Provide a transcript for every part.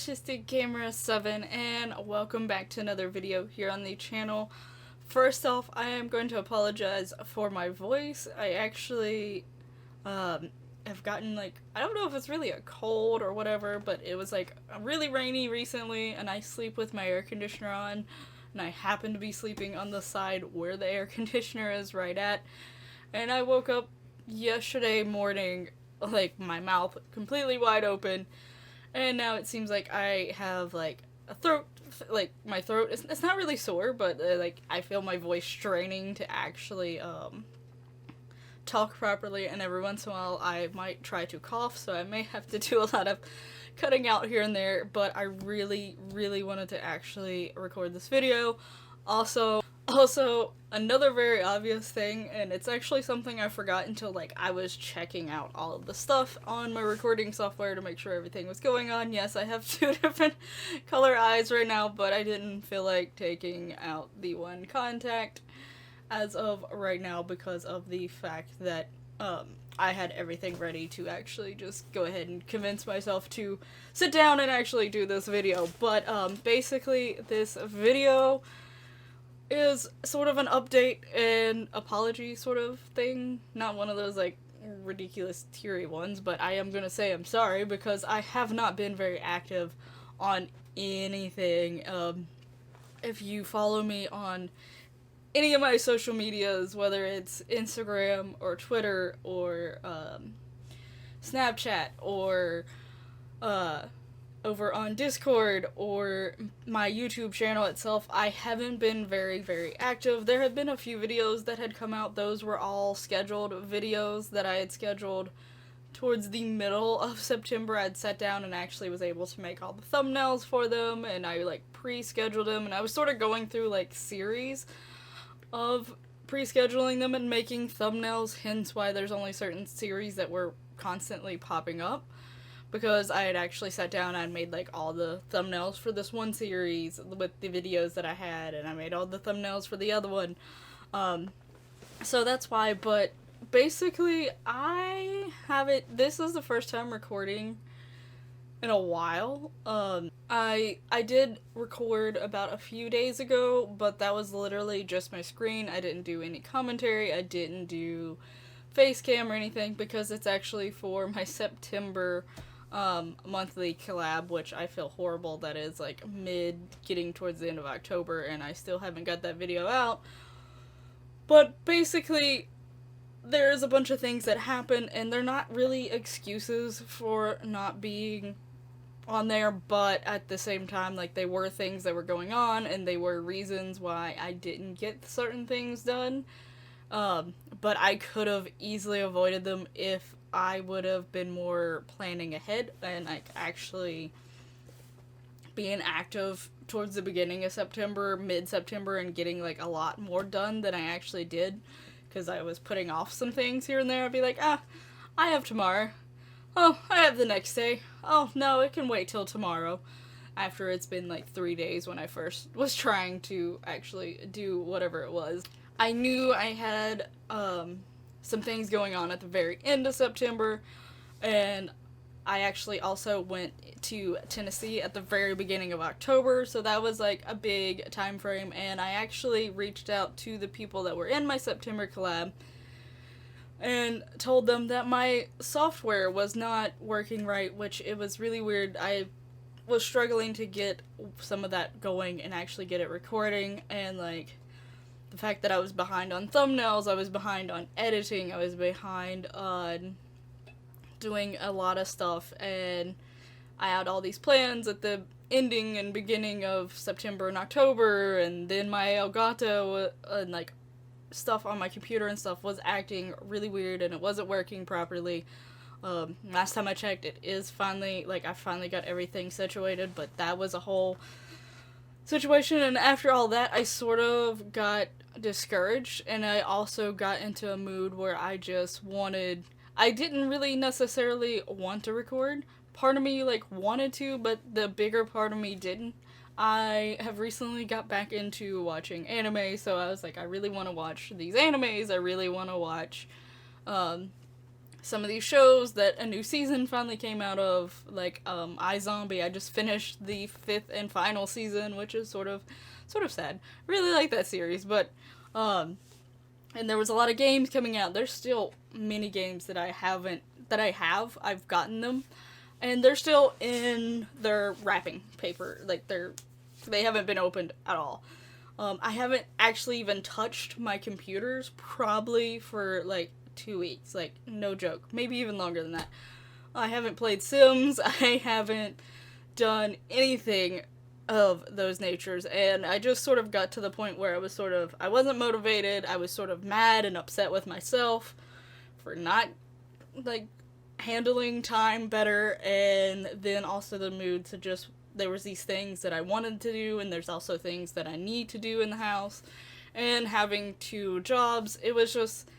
Artistic Gamer 7 and welcome back to another video here on the channel. First off, I am going to apologize for my voice. I actually have gotten I don't know if it's really a cold or whatever, but it was really rainy recently and I sleep with my air conditioner on, and I happen to be sleeping on the side where the air conditioner is right at, and I woke up yesterday morning my mouth completely wide open. And now it seems like I have a throat, my throat it's not really sore, but I feel my voice straining to actually talk properly, and every once in a while I might try to cough, so I may have to do a lot of cutting out here and there, but I really wanted to actually record this video. Also, another very obvious thing, and it's actually something I forgot until I was checking out all of the stuff on my recording software to make sure everything was going on. Yes, I have two different color eyes right now, but I didn't feel like taking out the one contact as of right now because of the fact that I had everything ready to actually just go ahead and convince myself to sit down and actually do this video. But basically this video is sort of an update and apology sort of thing. Not one of those ridiculous teary ones, but I am gonna say I'm sorry because I have not been very active on anything. If you follow me on any of my social medias, whether it's Instagram or Twitter or Snapchat or over on Discord or my YouTube channel itself, I haven't been very active. There have been a few videos that had come out. Those were all scheduled videos that I had scheduled towards the middle of September. I'd sat down and actually was able to make all the thumbnails for them, and I pre-scheduled them, and I was sort of going through series of pre-scheduling them and making thumbnails, hence why there's only certain series that were constantly popping up. Because I had actually sat down and made all the thumbnails for this one series with the videos that I had, and I made all the thumbnails for the other one. So that's why, but basically this is the first time recording in a while. I did record about a few days ago, but that was literally just my screen. I didn't do any commentary, I didn't do face cam or anything, because it's actually for my September monthly collab, which I feel horrible that is getting towards the end of October and I still haven't got that video out. But basically there's a bunch of things that happen, and they're not really excuses for not being on there, but at the same time they were things that were going on and they were reasons why I didn't get certain things done. But I could have easily avoided them if I would have been more planning ahead and actually being active towards the beginning of September, mid-September, and getting a lot more done than I actually did, because I was putting off some things here and there. I'd be I have tomorrow. Oh, I have the next day. Oh, no, it can wait till tomorrow. After it's been 3 days when I first was trying to actually do whatever it was. I knew I had some things going on at the very end of September, and I actually also went to Tennessee at the very beginning of October, so that was a big time frame, and I actually reached out to the people that were in my September collab and told them that my software was not working right, which it was really weird. I was struggling to get some of that going and actually get it recording, and the fact that I was behind on thumbnails, I was behind on editing, I was behind on doing a lot of stuff, and I had all these plans at the ending and beginning of September and October, and then my Elgato and stuff on my computer and stuff was acting really weird and it wasn't working properly. Last time I checked, it is finally, I finally got everything situated, but that was a whole situation, and after all that, I sort of got discouraged, and I also got into a mood where I didn't really necessarily want to record. Part of me wanted to, but the bigger part of me didn't. I have recently got back into watching anime, so I was I really want to watch these animes, I really want to watch some of these shows that a new season finally came out of, like iZombie. I just finished the 5th and final season, which is sort of sad. Really like that series, but and there was a lot of games coming out. There's still many games that I've gotten them, and they're still in their wrapping paper. Like they haven't been opened at all. I haven't actually even touched my computers probably for like 2 weeks. Like, no joke. Maybe even longer than that. I haven't played Sims. I haven't done anything of those natures, and I just sort of got to the point where I wasn't motivated. I was sort of mad and upset with myself for not, like, handling time better, and then also the mood to just, there was these things that I wanted to do, and there's also things that I need to do in the house, and having 2 jobs, it was just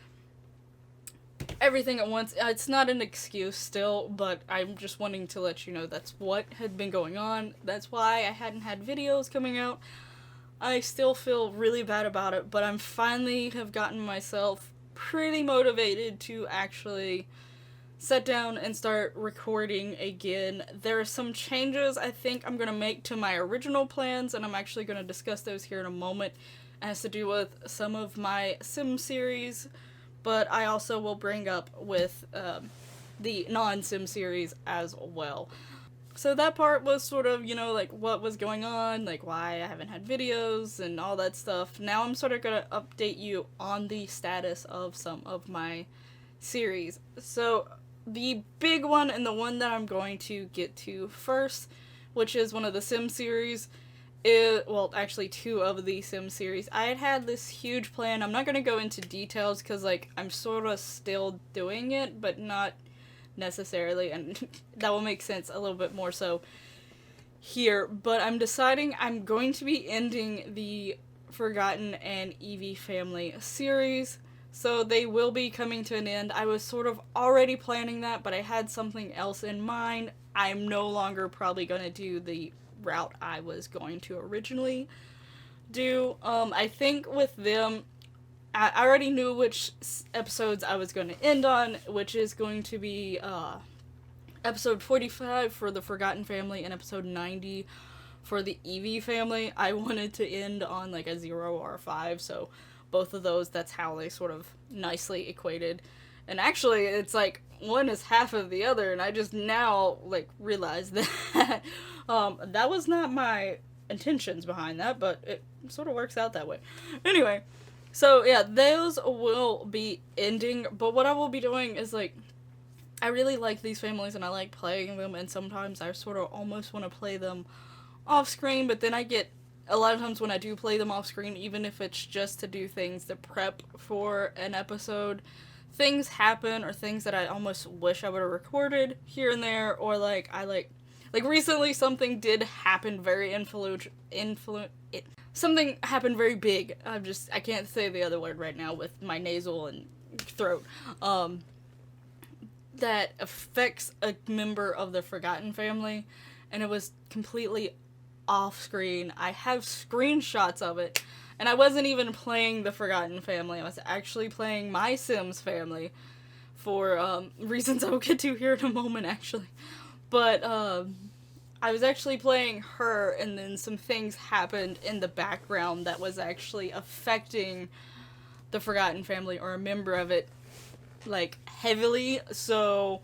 everything at once. It's not an excuse still, but I'm just wanting to let you know that's what had been going on. That's why I hadn't had videos coming out. I still feel really bad about it, but I'm finally have gotten myself pretty motivated to actually sit down and start recording again. There are some changes I think I'm going to make to my original plans, and I'm actually going to discuss those here in a moment. It has to do with some of my Sim series, but I also will bring up with the non-Sim series as well. So that part was sort of, like what was going on, like why I haven't had videos and all that stuff. Now I'm sort of going to update you on the status of some of my series. So the big one, and the one that I'm going to get to first, which is one of the Sim series, actually 2 of the Sim series. I had this huge plan. I'm not going to go into details because, like, I'm sort of still doing it, but not necessarily, and that will make sense a little bit more so here. But I'm deciding I'm going to be ending the Forgotten and Eevee family series, so they will be coming to an end. I was sort of already planning that, but I had something else in mind. I'm no longer probably going to do the route I was going to originally do. I think with them, I already knew which episodes I was going to end on, which is going to be episode 45 for the Forgotten family and episode 90 for the Eevee family. I wanted to end on like a 0 or a 5, so both of those, that's how they sort of nicely equated. And actually, it's like one is half of the other, and I just now like realized that that was not my intentions behind that, but it sort of works out that way. Anyway, so yeah, those will be ending, but what I will be doing is, like, I really like these families and I like playing them, and sometimes I sort of almost want to play them off screen, but then I get a lot of times when I do play them off screen, even if it's just to do things to prep for an episode, things happen, or things that I almost wish I would have recorded here and there, or like recently something did happen very something happened very big. I can't say the other word right now with my nasal and throat. That affects a member of the Forgotten family, and it was completely off screen. I have screenshots of it, and I wasn't even playing the Forgotten family. I was actually playing my Sims family for reasons I will get to here in a moment, actually. But I was actually playing her, and then some things happened in the background that was actually affecting the Forgotten family, or a member of it, like, heavily. So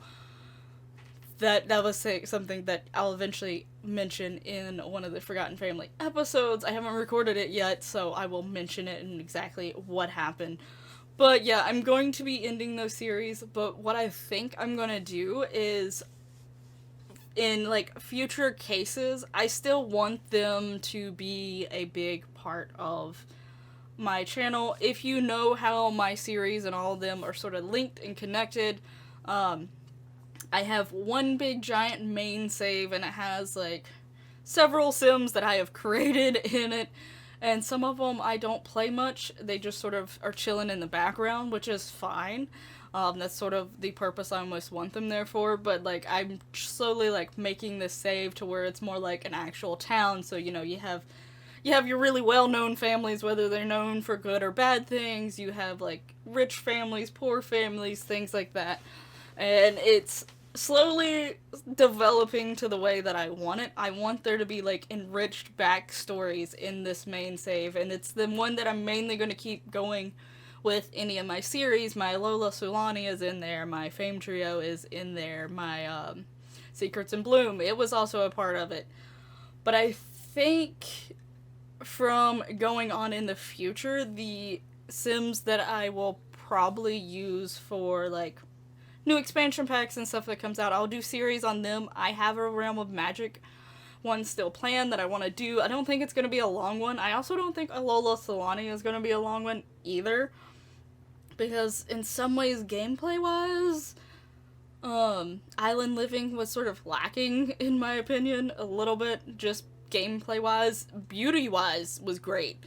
that was something that I'll eventually mention in one of the Forgotten Family episodes. I haven't recorded it yet, so I will mention it and exactly what happened. But yeah, I'm going to be ending those series, but what I think I'm gonna do is, in, like, future cases, I still want them to be a big part of my channel. If you know how my series and all of them are sort of linked and connected, I have one big giant main save, and it has, like, several Sims that I have created in it, and some of them I don't play much. They just sort of are chilling in the background, which is fine. That's sort of the purpose I almost want them there for, but, like, I'm slowly, like, making this save to where it's more like an actual town, so, you have your really well-known families, whether they're known for good or bad things. You have, like, rich families, poor families, things like that. And it's slowly developing to the way that I want it. I want there to be like enriched backstories in this main save, and it's the one that I'm mainly going to keep going with any of my series. My Lola Sulani is in there, my Fame Trio is in there, my Secrets in Bloom, it was also a part of it. But I think from going on in the future, the Sims that I will probably use for like new expansion packs and stuff that comes out, I'll do series on them. I have a Realm of Magic one still planned that I want to do. I don't think it's going to be a long one. I also don't think Alola Solani is going to be a long one either, because in some ways, gameplay wise, Island Living was sort of lacking, in my opinion, a little bit, just gameplay wise. Beauty wise was great.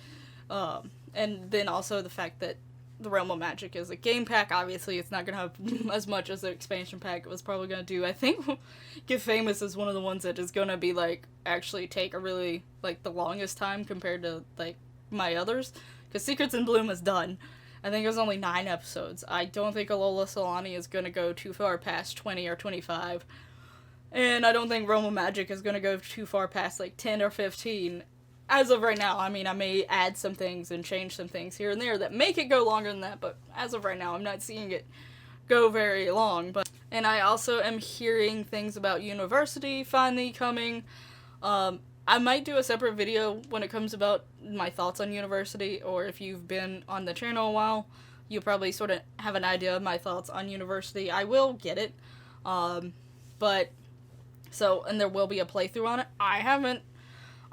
And then also the fact that the Realm of Magic is a game pack. Obviously, it's not going to have as much as the expansion pack it was probably going to do. I think Get Famous is one of the ones that is going to be, like, actually take a really, like, the longest time compared to, like, my others. Because Secrets in Bloom is done. I think it was only 9 episodes. I don't think Alola Solani is going to go too far past 20 or 25. And I don't think Realm of Magic is going to go too far past, like, 10 or 15. As of right now. I mean, I may add some things and change some things here and there that make it go longer than that, but as of right now, I'm not seeing it go very long. And I also am hearing things about University finally coming. I might do a separate video when it comes about my thoughts on University, or if you've been on the channel a while, you'll probably sort of have an idea of my thoughts on University. I will get it, and there will be a playthrough on it. I haven't.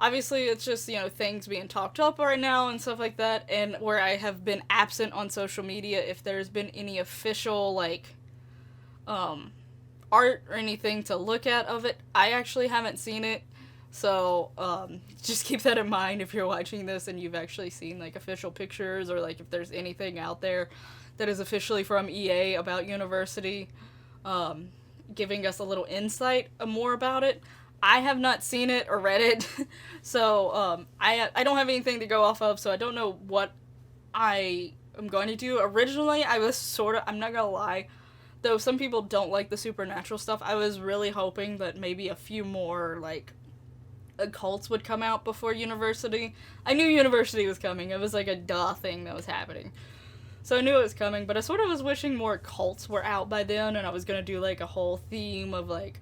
Obviously, it's just, things being talked up right now and stuff like that, and where I have been absent on social media, if there's been any official, like, art or anything to look at of it, I actually haven't seen it, so, just keep that in mind if you're watching this and you've actually seen, like, official pictures, or, like, if there's anything out there that is officially from EA about University, giving us a little insight more about it. I have not seen it or read it, so I don't have anything to go off of, so I don't know what I am going to do. Originally, I was I'm not gonna lie, though some people don't like the supernatural stuff, I was really hoping that maybe a few more, like, occults would come out before University. I knew University was coming, it was like a duh thing that was happening. So I knew it was coming, but I sort of was wishing more cults were out by then, and I was gonna do, like, a whole theme of, like,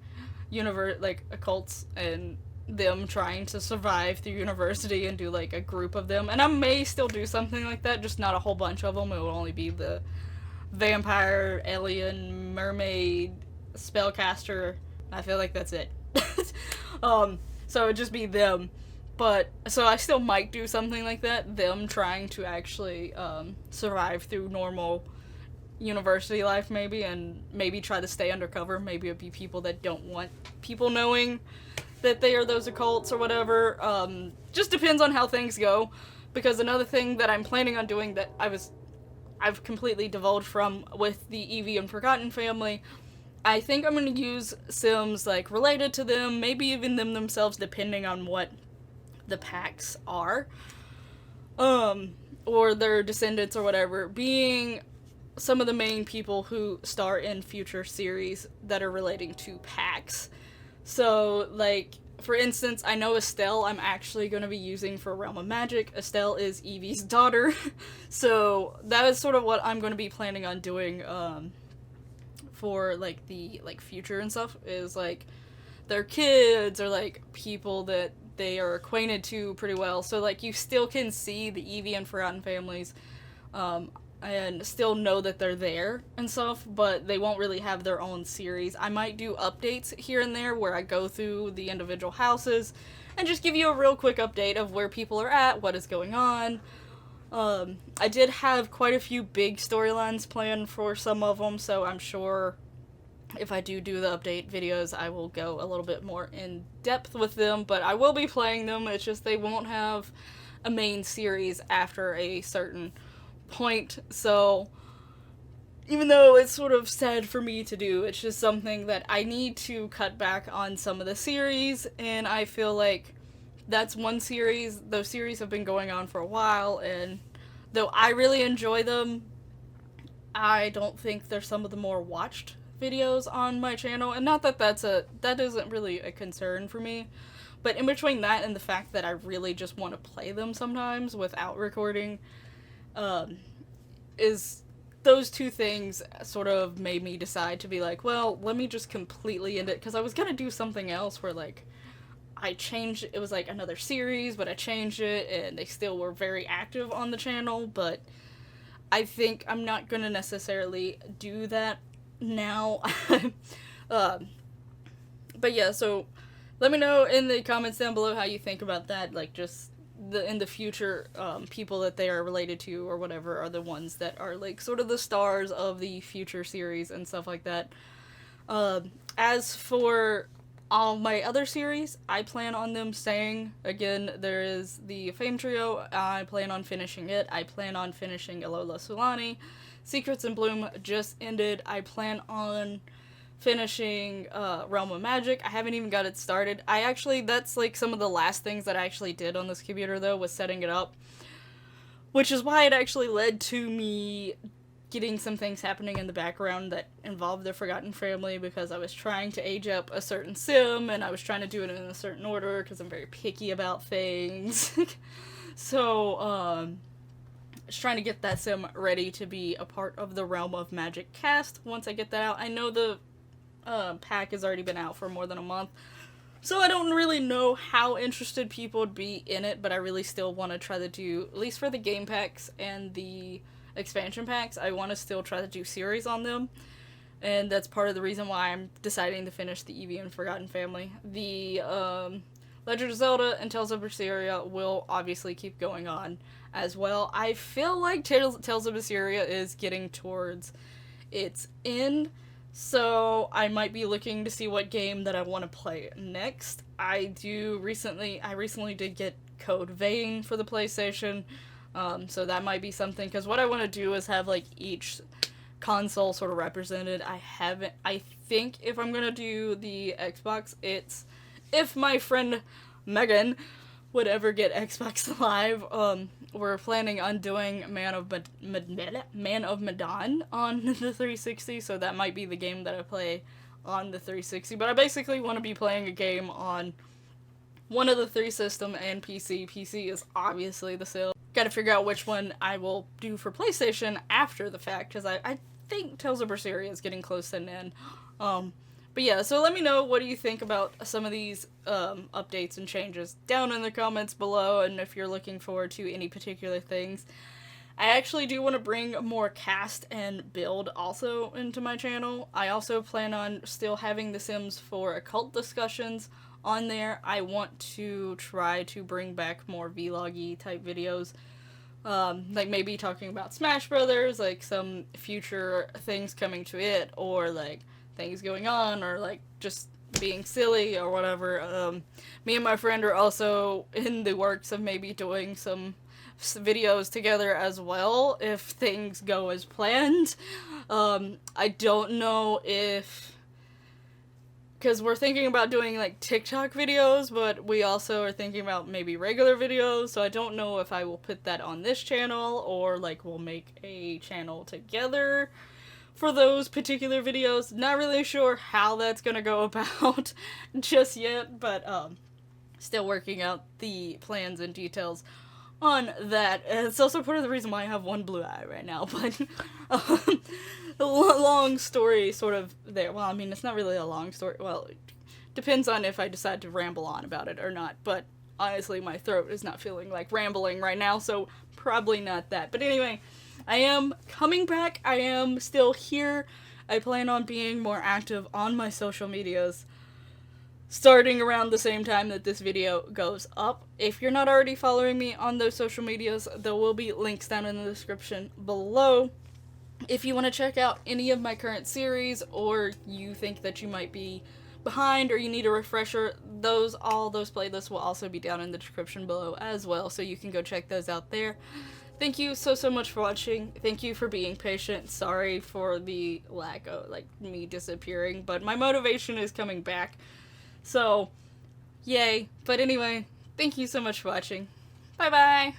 occults and them trying to survive through University and do, like, a group of them. And I may still do something like that, just not a whole bunch of them. It will only be the vampire, alien, mermaid, spellcaster. I feel like that's it. So it'd just be them. But, so I still might do something like that, them trying to actually survive through normal University life, maybe, and maybe try to stay undercover. Maybe it'd be people that don't want people knowing that they are those occults or whatever. Just depends on how things go, because another thing that I'm planning on doing that I've completely divulged from with the Eevee and Forgotten family, I think I'm going to use Sims, like, related to them, maybe even them themselves, depending on what the packs are, or their descendants or whatever, being some of the main people who star in future series that are relating to packs. So, like, for instance, I know Estelle I'm actually going to be using for Realm of Magic. Estelle is Eevee's daughter, so that is sort of what I'm going to be planning on doing, for, like, the, like, future and stuff, is, like, their kids, or, like, people that they are acquainted to pretty well, so, like, you still can see the Eevee and Forgotten families, and still know that they're there and stuff, but they won't really have their own series. I might do updates here and there where I go through the individual houses and just give you a real quick update of where people are at, what is going on. I did have quite a few big storylines planned for some of them, so I'm sure if I do the update videos, I will go a little bit more in depth with them, but I will be playing them. It's just they won't have a main series after a certain point, so even though it's sort of sad for me to do, it's just something that I need to cut back on some of the series, and I feel like that's one series. Those series have been going on for a while, and though I really enjoy them, I don't think they're some of the more watched videos on my channel, and not that that isn't really a concern for me, but in between that and the fact that I really just want to play them sometimes without recording, is those two things sort of made me decide to be like, well, let me just completely end it, because I was gonna do something else where, like, I changed, it was like another series, but I changed it, and they still were very active on the channel, but I think I'm not gonna necessarily do that now. But yeah, so let me know in the comments down below how you think about that, like, just in the future, people that they are related to or whatever are the ones that are, like, sort of the stars of the future series and stuff like that. As for all my other series, I plan on them staying. Again, there is the Fame Trio. I plan on finishing it. I plan on finishing Alola Sulani. Secrets in Bloom just ended. I plan on finishing Realm of Magic. I haven't even got it started. That's like some of the last things that I actually did on this computer, though, was setting it up. Which is why it actually led to me getting some things happening in the background that involved the Forgotten Family, because I was trying to age up a certain sim, and I was trying to do it in a certain order, because I'm very picky about things. So, I was trying to get that sim ready to be a part of the Realm of Magic cast once I get that out. I know the pack has already been out for more than a month, so I don't really know how interested people would be in it, but I really still want to try to do, at least for the game packs and the expansion packs, I want to still try to do series on them, and that's part of the reason why I'm deciding to finish the Eevee and Forgotten Family. The Legend of Zelda and Tales of Berseria will obviously keep going on as well. I feel like Tales of Berseria is getting towards its end, so I might be looking to see what game that I want to play next. I recently did get Code Vein for the PlayStation, so that might be something, because what I want to do is have, like, each console sort of represented. I think if I'm gonna do the Xbox, it's if my friend Megan would ever get Xbox Live. We're planning on doing Man of Medan on the 360, so that might be the game that I play on the 360, but I basically want to be playing a game on one of the three system and PC. PC is obviously the sale. Gotta figure out which one I will do for PlayStation after the fact, because I think Tales of Berseria is getting close to an end. But yeah, so let me know what do you think about some of these updates and changes down in the comments below, and if you're looking forward to any particular things. I actually do want to bring more cast and build also into my channel. I also plan on still having the Sims 4 occult discussions on there. I want to try to bring back more vloggy type videos, like maybe talking about Smash Brothers, like some future things coming to it, or like things going on, or like just being silly or whatever. Me and my friend are also in the works of maybe doing some videos together as well, if things go as planned. I don't know if, because we're thinking about doing like TikTok videos, but we also are thinking about maybe regular videos, so I don't know if I will put that on this channel, or like we'll make a channel together for those particular videos. Not really sure how that's gonna go about just yet, but still working out the plans and details on that. It's also part of the reason why I have one blue eye right now, but long story sort of there. Well, I mean, it's not really a long story. Well, it depends on if I decide to ramble on about it or not, but honestly, my throat is not feeling like rambling right now, so probably not that. But anyway, I am coming back. I am still here. I plan on being more active on my social medias starting around the same time that this video goes up. If you're not already following me on those social medias, there will be links down in the description below. If you want to check out any of my current series, or you think that you might be behind or you need a refresher, all those playlists will also be down in the description below as well, so you can go check those out there. Thank you so much for watching. Thank you for being patient. Sorry for the lack of, like, me disappearing, but my motivation is coming back. So, yay. But anyway, thank you so much for watching. Bye bye!